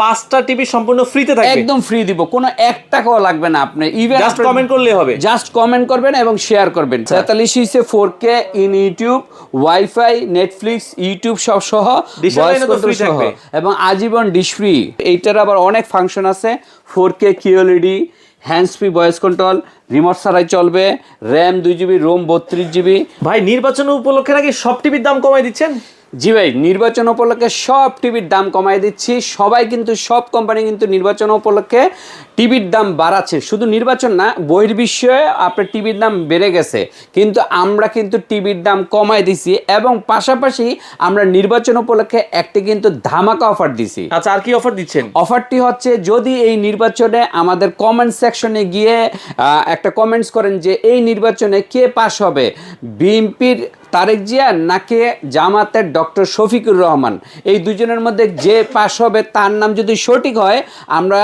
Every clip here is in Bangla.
5টা টিভি সম্পূর্ণ ফ্রিতে থাকবে, একদম ফ্রি দিব, কোনো 1 টাকাও লাগবে না। আপনি ইভেন জাস্ট কমেন্ট করলেই হবে, জাস্ট কমেন্ট করবেন এবং শেয়ার করবেন। 43 ইঞ্চি 4K in YouTube, wifi, Netflix, YouTube সব সহ, ভয়েস কন্ট্রোল সহ এবং আজীবন ডিশ ফ্রি। এইটার আবার অনেক ফাংশন আছে, 4K QLED, hands free voice control, remote ছাড়াই চলবে, র্যাম 2GB, রোম 32GB। ভাই নির্বাচন উপলক্ষে নাকি সব টিভির দাম কমাই দিচ্ছেন? জি ভাই, নির্বাচন উপলক্ষে সব টিভির দাম কমাই দিচ্ছি। সবাই কিন্তু, সব কোম্পানি কিন্তু নির্বাচন উপলক্ষে টিভির দাম বাড়াচ্ছে। শুধু নির্বাচন না, বহির্বিশ্বে আপনার টিভির দাম বেড়ে গেছে, কিন্তু আমরা কিন্তু টিভির দাম কমাই দিছি এবং পাশাপাশি আমরা নির্বাচন উপলক্ষে একটি কিন্তু ধামাকা অফার দিছি। আচ্ছা, আর কি অফার দিচ্ছেন? অফারটি হচ্ছে, যদি এই নির্বাচনে আমাদের কমেন্ট সেকশনে গিয়ে একটা কমেন্টস করেন যে এই নির্বাচনে কে পাস হবে, বিএনপির তারেক জিয়া নাকি জামাতের ডক্টর শফিকুর রহমান, এই দুজনের মধ্যে যে পাস হবে তার নাম যদি সঠিক হয়, আমরা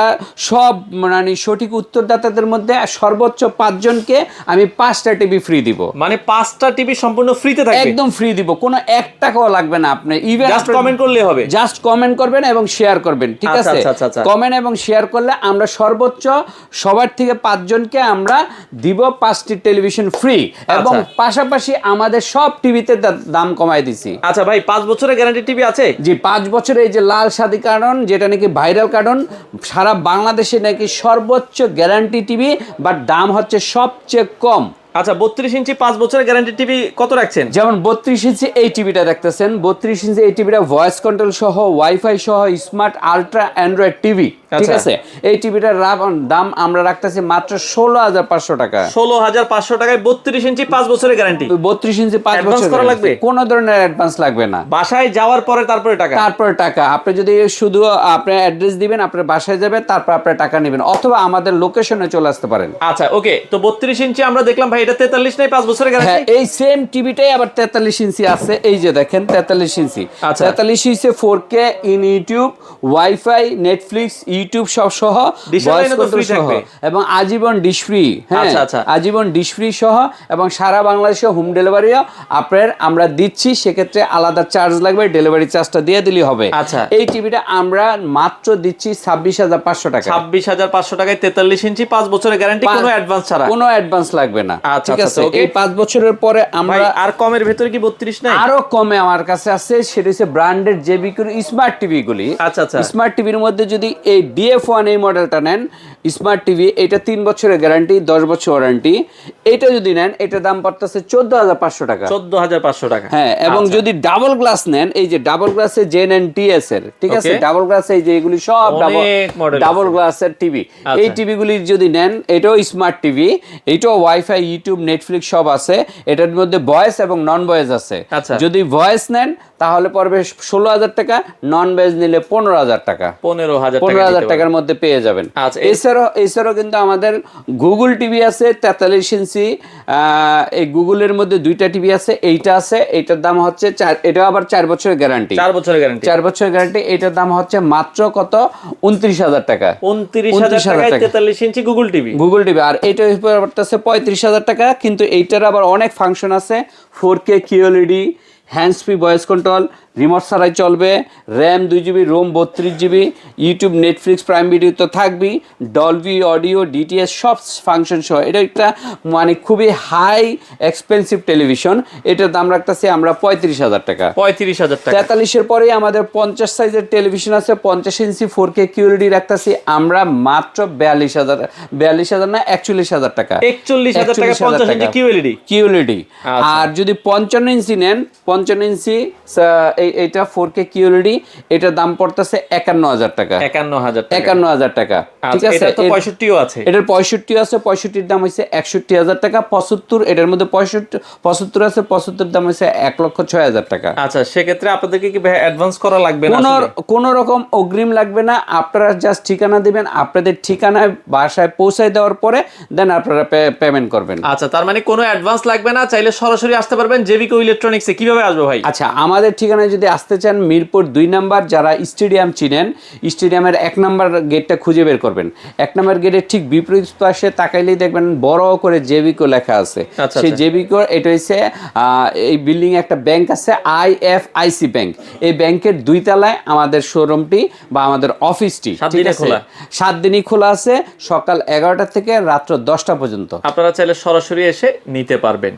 সব মানে সঠিক উত্তরদাতাদের মধ্যে সর্বোচ্চ 5 জনকে আমি 5টা টিভি ফ্রি দিব। মানে 5টা টিভি সম্পূর্ণ ফ্রিতে থাকবে, একদম ফ্রি দিব, কোনো 1 টাকাও লাগবে না। আপনি ইভেন জাস্ট কমেন্ট করলেই হবে, জাস্ট কমেন্ট করবেন এবং শেয়ার করবেন, ঠিক আছে? কমেন্ট এবং শেয়ার করলে আমরা সর্বোচ্চ সবার থেকে 5 জনকে আমরা দিব 5টি টেলিভিশন ফ্রি এবং পাশাপাশি আমাদের সব টিভিতে দাম কমাই দিছি। আচ্ছা ভাই, 5 বছরের গ্যারান্টি টিভি আছে? জি, 5 বছরের এই যে লাল শাদি কার্টন, যেটা নাকি ভাইরাল কার্টন, সারা বাংলাদেশে নাকি সর্বোচ্চ গ্যারান্টি টিভি, বাট দাম হচ্ছে সবচেয়ে কম। আচ্ছা, 32 ইঞ্চি 5 বছরের গ্যারান্টি টিভি কত রাখছেন? যেমন 32 ইঞ্চি এই টিভিটা দেখতেছেন, 32 ইঞ্চি এই টিভিটা ভয়েস কন্ট্রোল সহ, ওয়াইফাই সহ, স্মার্ট আলট্রা অ্যান্ড্রয়েড টিভি, ঠিক আছে? এই টিভিটার দাম আমরা রাখতেছি মাত্র 16,500 টাকা। 16,500 টাকায় 32 ইঞ্চি 5 বছরের গ্যারান্টি। 32 ইঞ্চি 5 বছর করা লাগবে? কোনো ধরনের অ্যাডভান্স লাগবে না। বাসায় যাওয়ার পরে তারপরে টাকা। আপনি যদি শুধু আপনার অ্যাড্রেস দিবেন, আপনার বাসায় যাবে, তারপর আপনার টাকা নেবেন, অথবা আমাদের লোকেশনে চলে আসতে পারেন। আচ্ছা, ওকে। তো 32 ইঞ্চি আমরা দেখলাম ভাই, এটা 43 নাই 5 বছরের গ্যারান্টি? হ্যাঁ, এই সেম টিভিটাই আবার 43 ইঞ্চি আছে, এই যে দেখেন 43 ইঞ্চি। 43 ইঞ্চি 4K in YouTube, wifi, Netflix, YouTube সব সহ, ভয়েস কন্ট্রোল সহ এবং আজীবন ডিশ ফ্রি। হ্যাঁ, আজীবন ডিশ ফ্রি সহ এবং সারা বাংলাদেশে হোম ডেলিভারিও আমরা দিচ্ছি। সেক্ষেত্রে আলাদা চার্জ লাগবে, ডেলিভারি চার্জটা দিয়ে দিলেই হবে। আচ্ছা, এই টিভিটা আমরা মাত্র দিচ্ছি 26,500 টাকা। 26,500 টাকায় 43 ইঞ্চি 5 বছরের গ্যারান্টি, কোনো অ্যাডভান্স ছাড়া। কোনো অ্যাডভান্স লাগবে না, ঠিক আছে? এই 5 বছরের পরে আমরা আর কমের ভেতরে কি 32 নাই? আরো কমে আমার কাছে আছে, সেটা হচ্ছে ব্র্যান্ডের জেবিকুর স্মার্ট টিভি গুলি। আচ্ছা, স্মার্ট টিভির মধ্যে যদি এই DF1 এই মডেলটা নেন, স্মার্ট টিভি, এটা 3 বছরের গ্যারান্টি, 10 বছর ওয়ারেন্টি। এটা যদি নেন, এটার দাম পড়তেছে 14,500 টাকা। 14,500 টাকা। হ্যাঁ, এবং যদি ডাবল গ্লাস নেন, এই যে ডাবল গ্লাসের JN&TS এর, ঠিক আছে? ডাবল গ্লাস, এই যে এগুলি সব ডাবল গ্লাসের টিভি। এই টিভিগুলি যদি নেন, এটাও স্মার্ট টিভি, এটাও ওয়াইফাই, ইউটিউব, নেটফ্লিক্স সব আছে। এটার মধ্যে ভয়েস এবং নন ভয়েস আছে। যদি ভয়েস নেন তাহলে পড়বে 16,000 টাকা, নন ভয়েস নিলে 15,000 টাকা। 15,000 টাকার মধ্যে পেয়ে যাবেন। এছাড়াও কিন্তু আমাদের গুগল টিভি আছে 43 ইঞ্চি। এই গুগলের মধ্যে 2টা টিভি আছে, এইটা আছে, এইটার দাম হচ্ছে এটা আবার 4 বছরের গ্যারান্টি। 4 বছরের গ্যারান্টি। এটার দাম হচ্ছে মাত্র কত? 29,000 টাকা। 29,000 টাকায় 43 ইঞ্চি গুগল টিভি। আর এইটা পড়তেছে 35,000 টাকা, কিন্তু এইটার আবার অনেক ফাংশন আছে, 4K QLED, hands free voice control, remote ছাড়াই চলবে, RAM 2GB, ROM 32GB, YouTube, Netflix, Prime Video তো থাকবেই, ডলবি অডিও, DTS সব ফাংশন সহ। এটা একটা মানে খুবই হাই এক্সপেন্সিভ টেলিভিশন। এটার দাম রাখতেছি আমরা 35,000 টাকা। 35,000 টাকা। 43-এর পরেই আমাদের 50 সাইজের টেলিভিশন আছে, 50 ইঞ্চি 4K QLED রাখতেছি আমরা মাত্র 42,000 না 41,000 টাকা। 41,000 টাকা 50 ইঞ্চি QLED। আর যদি 55 ইঞ্চি নেন, 55 ইঞ্চি এইটা 4K QLED, এটার দাম পড়তেছে 51,000 টাকা। 51,000 টাকা, ঠিক আছে? এটা তো 65ও আছে। এটার 65 আছে, 65-র দাম হইছে 61,000 টাকা। 75, এটার মধ্যে 75 আছে, 75-র দাম হইছে 1,06,000 টাকা। আচ্ছা, সেক্ষেত্রে আপনাদেরকে কি অ্যাডভান্স করা লাগবে না? কোনো রকম অগ্রিম লাগবে না। আপনারা জাস্ট ঠিকানা দিবেন, আপনাদের ঠিকানায় বাসায় পৌঁছায় দেওয়ার পরে দেন আপনারা পেমেন্ট করবেন। আচ্ছা, তার মানে কোনো অ্যাডভান্স লাগবে না, চাইলে সরাসরি আসতে পারবেন জেবিকো ইলেকট্রনিক্সে। কিভাবে আসবে ভাই? আচ্ছা, আমাদের ঠিকানায় যদি আসতে চান মিরপুর 2 নাম্বার, যারা স্টেডিয়াম চিনেন, স্টেডিয়ামের 1 নাম্বার গেটটা খুঁজে বের করবেন। 1 নাম্বার গেটের ঠিক বিপরীত পাশে তাকাইলেই দেখবেন বড় করে জেবিকো লেখা আছে। সেই জেবিকো এটা হচ্ছে এই বিল্ডিং একটা ব্যাংক আছে, IFIC ব্যাংক। এই ব্যাংকের 2 তলায় আমাদের শোরুমটি বা আমাদের অফিসটি, ঠিক আছে? 7 দিনই খোলা আছে, সকাল 11টা থেকে রাত্র 10টা পর্যন্ত। আপনারা চাইলে সরাসরি এসে নিতে পারবেন।